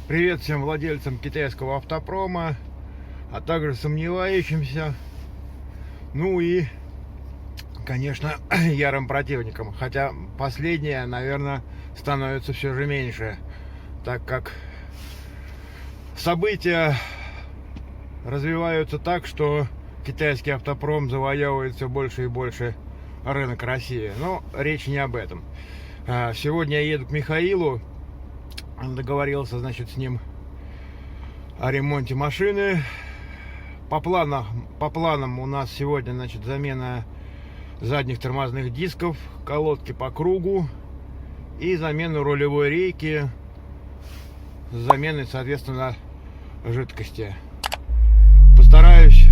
Привет всем владельцам китайского автопрома, а также сомневающимся, ну и, конечно, ярым противникам. Хотя последнее, наверное, становится все же меньше, так как события развиваются так, что китайский автопром завоевывает все больше и больше рынок России. Но речь не об этом. Сегодня я еду к Михаилу. Договорился, значит, с ним о ремонте машины. По планам у нас сегодня, значит, замена задних тормозных дисков, колодки по кругу и замена рулевой рейки с заменой, соответственно, жидкости. Постараюсь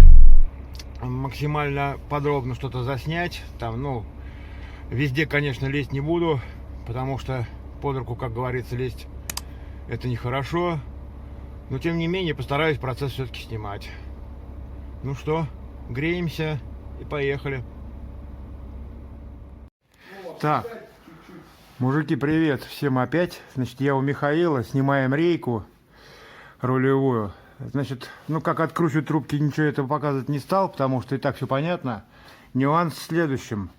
максимально подробно что-то заснять. Там, ну, везде, конечно, лезть не буду, потому что под руку, как говорится, лезть это нехорошо, но тем не менее постараюсь процесс все-таки снимать. Ну что, греемся и поехали. Так, мужики, привет всем опять. Значит, я у Михаила, снимаем рейку рулевую. Значит, ну как откручивать трубки, ничего этого показывать не стал, потому что и так все понятно. Нюанс в следующем.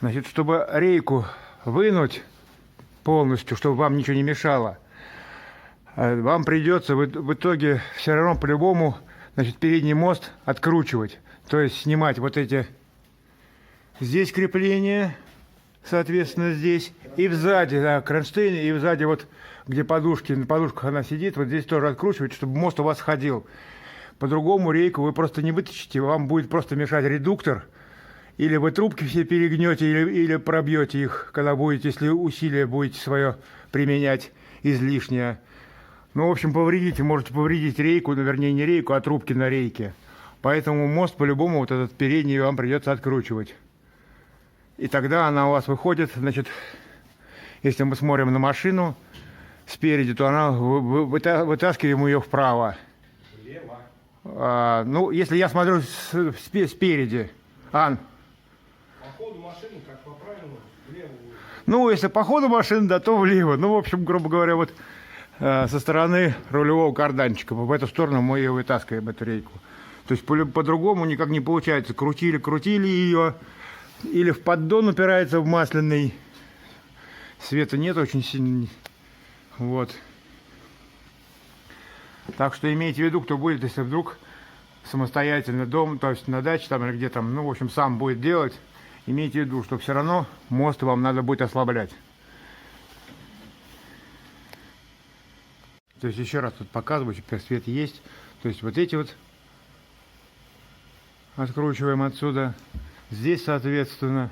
Значит, чтобы рейку вынуть полностью, чтобы вам ничего не мешало, вам придется в итоге все равно по-любому, значит, передний мост откручивать. То есть снимать вот эти здесь крепления, соответственно, здесь. И сзади, да, кронштейн, и сзади вот, где подушки, на подушках она сидит, вот здесь тоже откручивать, чтобы мост у вас ходил. По-другому рейку вы просто не вытащите, вам будет просто мешать редуктор. Или вы трубки все перегнете, или пробьете их, когда будете, если усилие будете свое применять излишнее. Ну, в общем, можете повредить рейку, ну, вернее, не рейку, а трубки на рейке. Поэтому мост по-любому вот этот передний вам придется откручивать. И тогда она у вас выходит, значит, если мы смотрим на машину спереди, то она вытаскиваем ее вправо. Влево. Ну, если я смотрю спереди. Ан. По ходу машины, как по правилу, влево. Ну, если по ходу машины, да, то влево. Ну, в общем, грубо говоря, вот со стороны рулевого карданчика. В эту сторону мы ее вытаскиваем, эту рейку. То есть по-другому никак не получается. Крутили ее. Или в поддон упирается в масляный. Света нет очень сильно. Вот. Так что имейте в виду, кто будет, если вдруг самостоятельно дома, то есть на даче там или где там, ну, в общем, сам будет делать. Имейте в виду, что все равно мост вам надо будет ослаблять. То есть еще раз тут показываю, теперь свет есть. То есть вот эти вот откручиваем отсюда. Здесь, соответственно.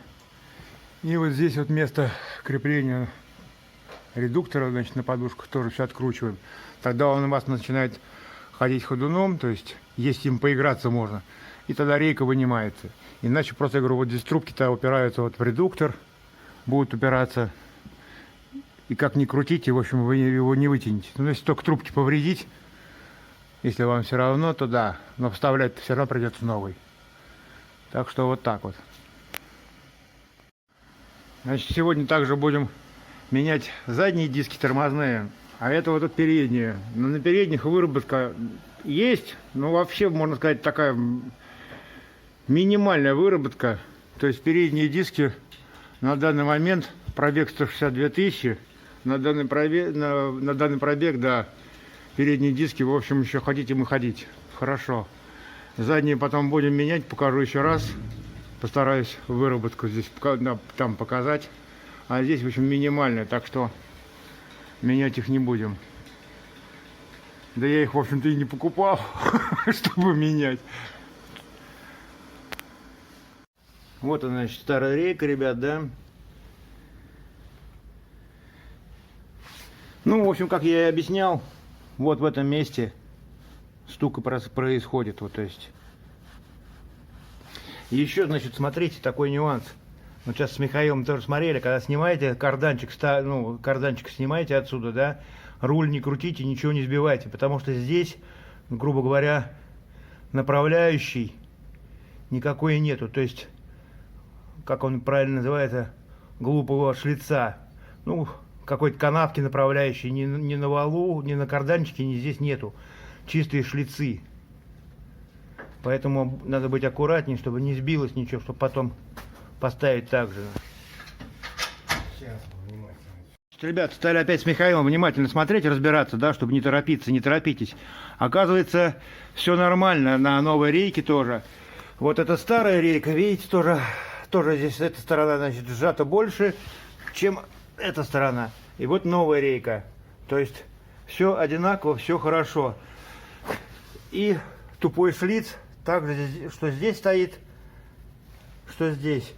И вот здесь вот место крепления редуктора, значит, на подушках тоже все откручиваем. Тогда он у вас начинает ходить ходуном, то есть им поиграться можно. И тогда рейка вынимается. Иначе просто, я говорю, вот здесь трубки-то упираются вот в редуктор, будут упираться. И как ни крутите, в общем, вы его не вытянете. Ну, если только трубки повредить, если вам все равно, то да. Но вставлять все равно придется новый. Так что вот так вот. Значит, сегодня также будем менять задние диски тормозные, а это вот тут передние. Но на передних выработка есть, но вообще, можно сказать, такая минимальная выработка. То есть передние диски на данный момент пробег 162 тысячи. На данный пробег, да, передние диски, в общем, еще хотите мы ходить. Хорошо. Задние потом будем менять, покажу еще раз. Постараюсь выработку здесь там показать. А здесь, в общем, минимальная, так что менять их не будем. Да я их, в общем-то, и не покупал, чтобы менять. Вот она, значит, старая рейка, ребят, да. Ну, в общем, как я и объяснял, вот в этом месте стук происходит, вот, то есть. Еще, значит, смотрите, такой нюанс. Вот сейчас с Михаилом тоже смотрели, когда снимаете карданчик, ну, карданчик снимаете отсюда, да, руль не крутите, ничего не сбивайте, потому что здесь, грубо говоря, направляющий никакой нету, то есть, как он правильно называется, глупого шлица. Ну, какой-то канавки направляющей, ни на валу, ни на карданчике, ни здесь нету. Чистые шлицы. Поэтому надо быть аккуратнее, чтобы не сбилось ничего, чтобы потом поставить так же. Сейчас, внимательно. Ребята, стали опять с Михаилом внимательно смотреть, разбираться, да, чтобы не торопиться, не торопитесь. Оказывается, все нормально на новой рейке тоже. Вот эта старая рейка, видите, тоже здесь эта сторона, значит, сжата больше, чем эта сторона. И вот новая рейка. То есть все одинаково, все хорошо. И тупой шлиц, также, что здесь стоит, что здесь.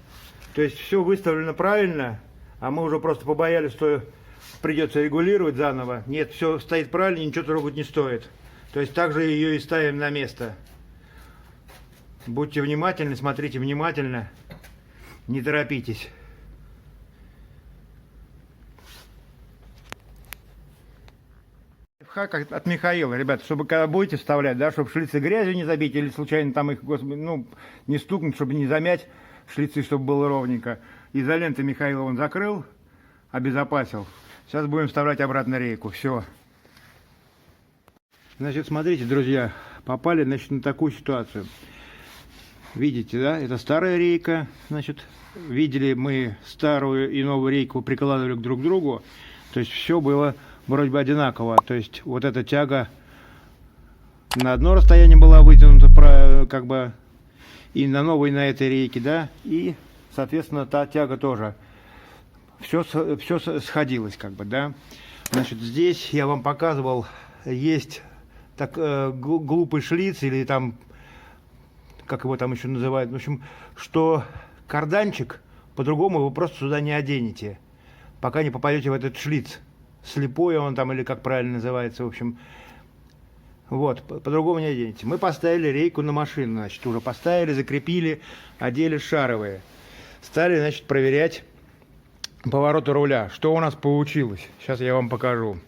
То есть все выставлено правильно, а мы уже просто побоялись, что придется регулировать заново. Нет, все стоит правильно, ничего трогать не стоит. То есть также ее и ставим на место. Будьте внимательны, смотрите внимательно, не торопитесь. Лайфхак от Михаила, ребята, чтобы когда будете вставлять, да, чтобы шлицы грязью не забить или случайно там их, ну, не стукнуть, чтобы не замять шлицы, чтобы было ровненько. Изолентой Михаила он закрыл, обезопасил. Сейчас будем вставлять обратно рейку. Все. Значит, смотрите, друзья, попали, значит, на такую ситуацию. Видите, да, это старая рейка, значит, видели мы старую и новую рейку прикладывали друг к другу, то есть все было вроде бы одинаково, то есть вот эта тяга на одно расстояние была вытянута, как бы, и на новой, на этой рейке, да, и, соответственно, та тяга тоже, все сходилось, как бы, да. Значит, здесь я вам показывал, есть так, глупый шлиц, или там, как его там еще называют, в общем, что карданчик, по-другому вы просто сюда не оденете, пока не попадете в этот шлиц. Слепой он там, или как правильно называется, в общем. Вот, по-другому не оденете. Мы поставили рейку на машину, значит, уже поставили, закрепили, одели шаровые. Стали, значит, проверять повороты руля. Что у нас получилось? Сейчас я вам покажу.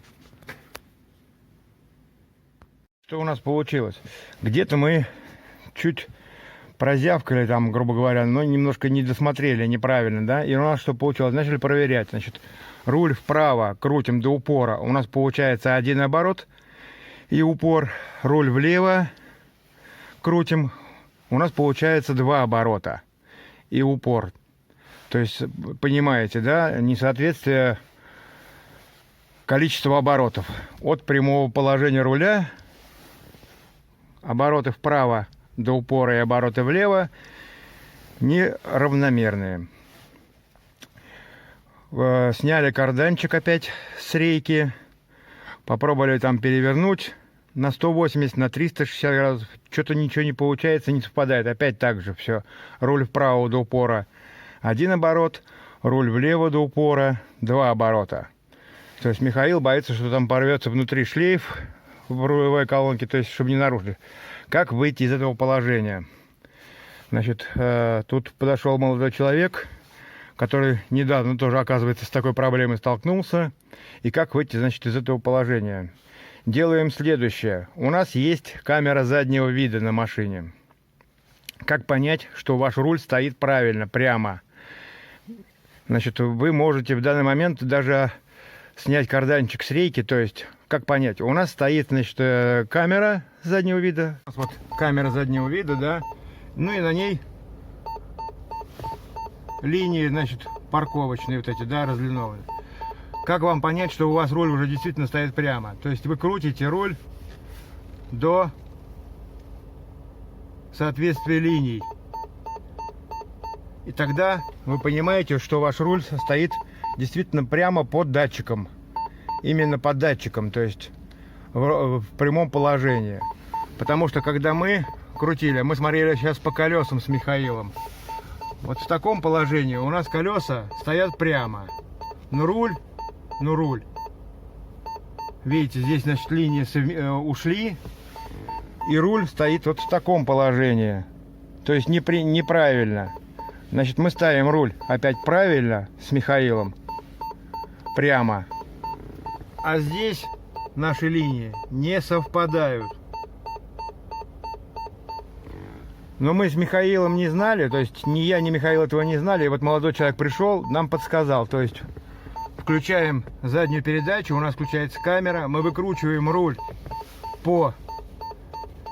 Что у нас получилось? Где-то мы чуть прозявкали там, грубо говоря, но немножко не досмотрели неправильно, да, и у нас что получилось? Начали проверять, значит, руль вправо крутим до упора, у нас получается 1 оборот и упор, руль влево крутим, у нас получается 2 оборота и упор. То есть, понимаете, да, несоответствие количества оборотов от прямого положения руля, обороты вправо до упора и обороты влево неравномерные. Сняли карданчик опять с рейки, попробовали там перевернуть на 180, на 360 градусов, что-то ничего не получается, не совпадает, опять так же все, руль вправо до упора 1 оборот, руль влево до упора 2 оборота. То есть Михаил боится, что там порвется внутри шлейф в рулевой колонке, то есть чтобы не нарушить. Как выйти из этого положения? Значит, тут подошел молодой человек, который недавно тоже, оказывается, с такой проблемой столкнулся. И как выйти, значит, из этого положения? Делаем следующее. У нас есть камера заднего вида на машине. Как понять, что ваш руль стоит правильно, прямо? Значит, вы можете в данный момент даже снять карданчик с рейки, то есть, как понять? У нас стоит, значит, камера заднего вида. Вот камера заднего вида, да. Ну и на ней линии, значит, парковочные вот эти, да, разлиновые. Как вам понять, что у вас руль уже действительно стоит прямо? То есть вы крутите руль до соответствия линий. И тогда вы понимаете, что ваш руль стоит действительно прямо под датчиком. Именно под датчиком, то есть в прямом положении. Потому что когда мы крутили, мы смотрели сейчас по колесам с Михаилом. Вот в таком положении у нас колеса стоят прямо. Но руль, видите, здесь, значит, линии ушли. И руль стоит вот в таком положении. То есть неправильно. Значит, мы ставим руль опять правильно с Михаилом. Прямо. А здесь наши линии не совпадают. Но мы с Михаилом не знали, то есть ни я, ни Михаил этого не знали. И вот молодой человек пришел, нам подсказал. То есть Включаем заднюю передачу, у нас включается камера, мы выкручиваем руль по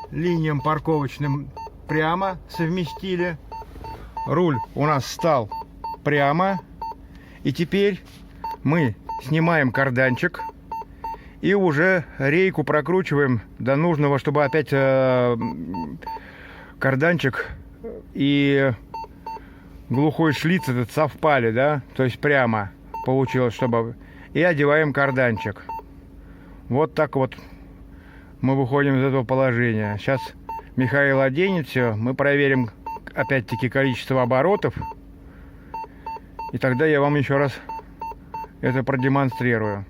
линиям парковочным прямо, совместили. Руль у нас стал прямо. И теперь мы снимаем карданчик и уже рейку прокручиваем до нужного, чтобы опять карданчик и глухой шлиц этот совпали, да, то есть прямо получилось, чтобы... И одеваем карданчик. Вот так вот мы выходим из этого положения. Сейчас Михаил оденет все, мы проверим опять-таки количество оборотов. И тогда я вам еще раз это продемонстрирую.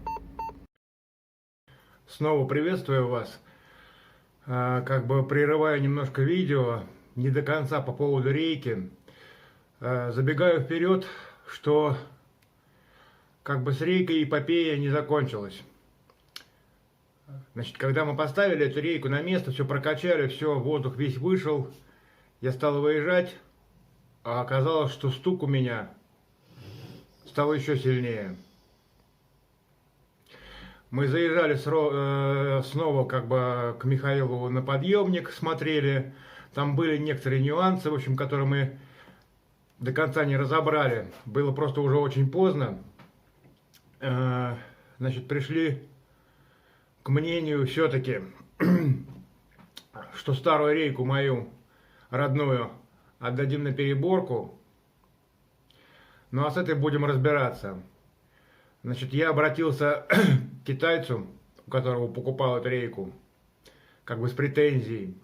Снова приветствую вас. Как бы прерываю немножко видео, не до конца по поводу рейки. Забегаю вперед, что как бы с рейкой эпопея не закончилась. Значит, когда мы поставили эту рейку на место, все прокачали, все, воздух весь вышел, я стал выезжать, а оказалось, что стук у меня стал еще сильнее. Мы заезжали снова как бы к Михаилу на подъемник, смотрели. Там были некоторые нюансы, в общем, которые мы до конца не разобрали. Было просто уже очень поздно. Значит, пришли к мнению все-таки, что старую рейку мою родную отдадим на переборку. Ну а с этой будем разбираться. Значит, я обратился к китайцу, у которого покупал эту рейку, как бы с претензией.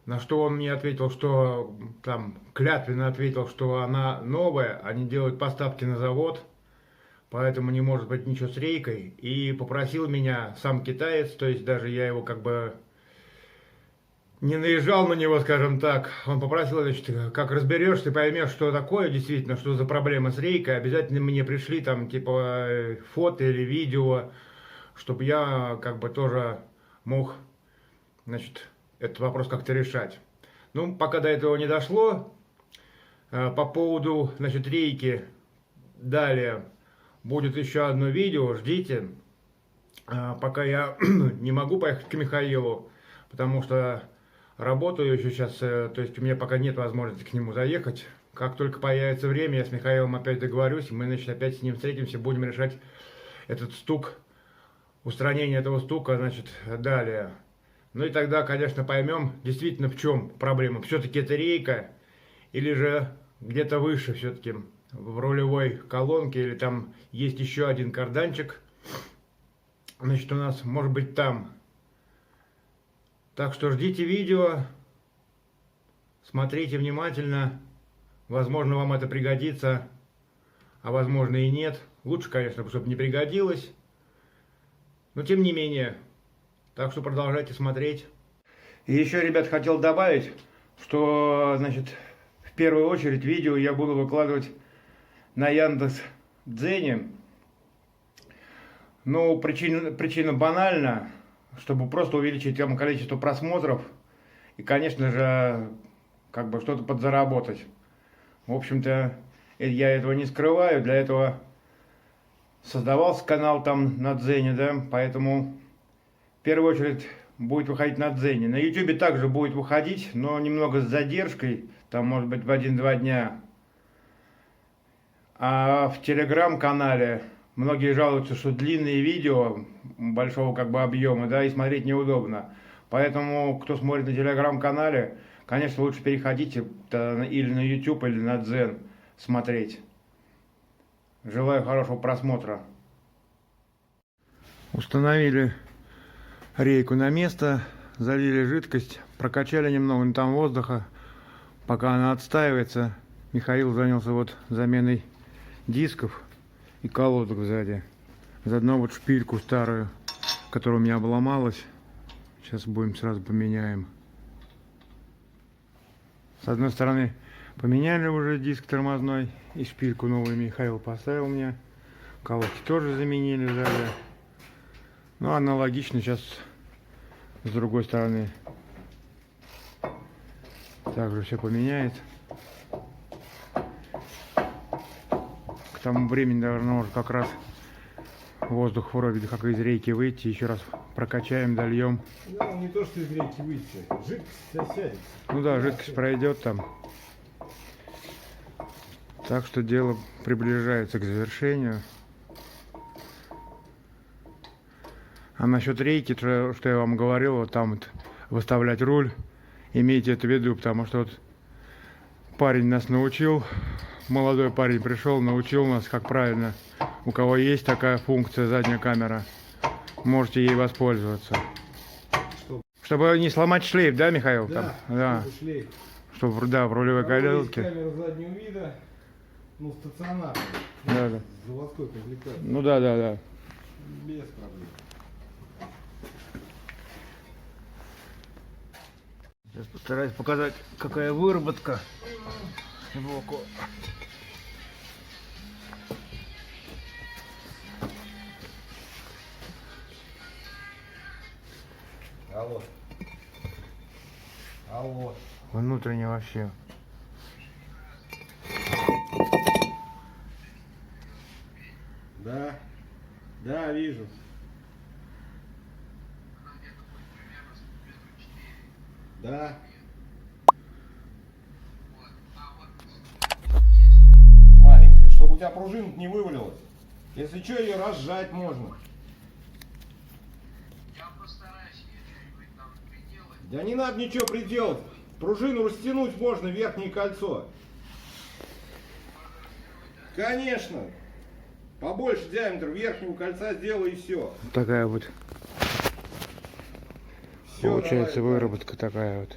На что он мне ответил, что там клятвенно ответил, что она новая, они делают поставки на завод, поэтому не может быть ничего с рейкой. И попросил меня сам китаец, то есть даже я его как бы не наезжал на него, скажем так. Он попросил, значит, как разберешься, ты поймешь, что такое действительно, что за проблема с рейкой. Обязательно мне пришли там типа фото или видео, чтобы я как бы тоже мог, значит, этот вопрос как-то решать. Ну, пока до этого не дошло. По поводу, значит, рейки далее будет еще одно видео, ждите. Пока я не могу поехать к Михаилу, потому что работаю еще сейчас, то есть у меня пока нет возможности к нему заехать. Как только появится время, я с Михаилом опять договорюсь, мы, значит, опять с ним встретимся, будем решать этот стук, устранение этого стука, значит, далее. Ну и тогда, конечно, поймем, действительно, в чем проблема. Все-таки это рейка, или же где-то выше, все-таки в рулевой колонке, или там есть еще один карданчик. Значит, у нас, может быть, там. Так что ждите видео, смотрите внимательно, возможно, вам это пригодится, а возможно и нет. Лучше, конечно, чтобы не пригодилось, но тем не менее. Так что продолжайте смотреть. И еще, ребят, хотел добавить, что, значит, в первую очередь видео я буду выкладывать на Яндекс.Дзене. Ну, причина банальна. Чтобы просто увеличить там количество просмотров и, конечно же, как бы что-то подзаработать. В общем-то, я этого не скрываю, для этого создавался канал там на Дзене, да, поэтому в первую очередь будет выходить на Дзене. На Ютубе также будет выходить, но немного с задержкой, там может быть в 1-2 дня. А в Телеграм-канале многие жалуются, что длинные видео большого как бы объема, да, и смотреть неудобно. Поэтому, кто смотрит на Телеграм-канале, конечно, лучше переходите или на YouTube, или на Дзен смотреть. Желаю хорошего просмотра. Установили рейку на место, залили жидкость, прокачали немного, но там воздуха. Пока она отстаивается, Михаил занялся вот заменой дисков и колодок сзади. Заодно вот шпильку старую, которая у меня обломалась. Сейчас будем сразу поменяем. С одной стороны поменяли уже диск тормозной, и шпильку новую Михаил поставил мне. Колодки тоже заменили сзади. Ну, аналогично сейчас с другой стороны также все поменяет. к тому времени должно уже как раз воздух вроде как из рейки выйти. Еще раз прокачаем, дольем. Ну, не то, что из рейки выйти. Жидкость вся сядет. Ну да, жидкость пройдет там. Так что дело приближается к завершению. А насчет рейки, что я вам говорил, вот там вот выставлять руль, имейте это в виду, потому что вот парень нас научил, молодой парень пришел, научил нас, как правильно. У кого есть такая функция, задняя камера, можете ей воспользоваться. Чтобы не сломать шлейф, да, Михаил? Да, там? Да. чтобы шлейф. Чтобы, да, в рулевой колодке. Камера заднего вида, ну, стационарная. Да, да. Заводской комплектации. Ну да, да, да. Без проблем. Сейчас постараюсь показать, какая выработка сбоку. Алло. Алло. Внутренне вообще. Да. Да, вижу. Да. Маленькая, чтобы у тебя пружина не вывалилась. Если что, ее разжать можно. Да не надо ничего приделать. Пружину растянуть можно, верхнее кольцо. Конечно. Побольше диаметр верхнего кольца сделай и все. Такая вот Всё получается нормально. выработка такая вот.